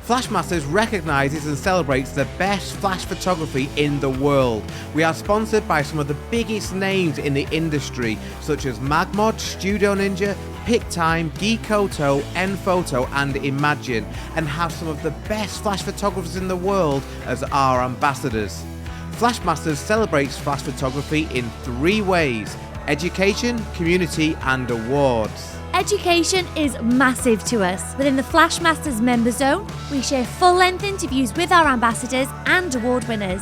Flashmasters recognises and celebrates the best flash photography in the world. We are sponsored by some of the biggest names in the industry, such as Magmod, Studio Ninja, Pic-Time, Geekoto, Enphoto and Imagine, and have some of the best flash photographers in the world as our ambassadors. Flashmasters celebrates flash photography in 3 ways: education, community and awards. Education is massive to us. Within the Flashmasters member zone, we share full-length interviews with our ambassadors and award winners.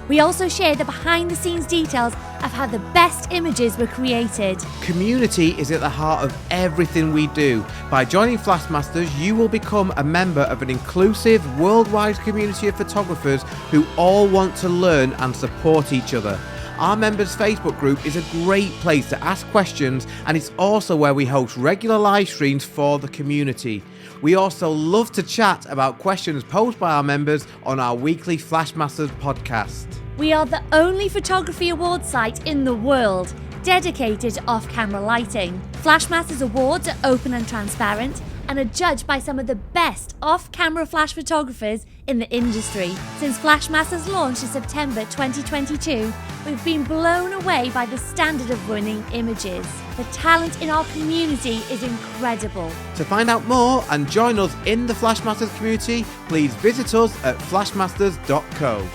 We also share the behind-the-scenes details of how the best images were created. Community is at the heart of everything we do. By joining Flashmasters, you will become a member of an inclusive, worldwide community of photographers who all want to learn and support each other. Our members' Facebook group is a great place to ask questions, and it's also where we host regular live streams for the community. We also love to chat about questions posed by our members on our weekly Flashmasters podcast. We are the only photography award site in the world dedicated to off-camera lighting. Flashmasters awards are open and transparent and are judged by some of the best off-camera flash photographers in the industry. Since Flashmasters launched in September 2022, we've been blown away by the standard of winning images. The talent in our community is incredible. To find out more and join us in the Flashmasters community, please visit us at flashmasters.co.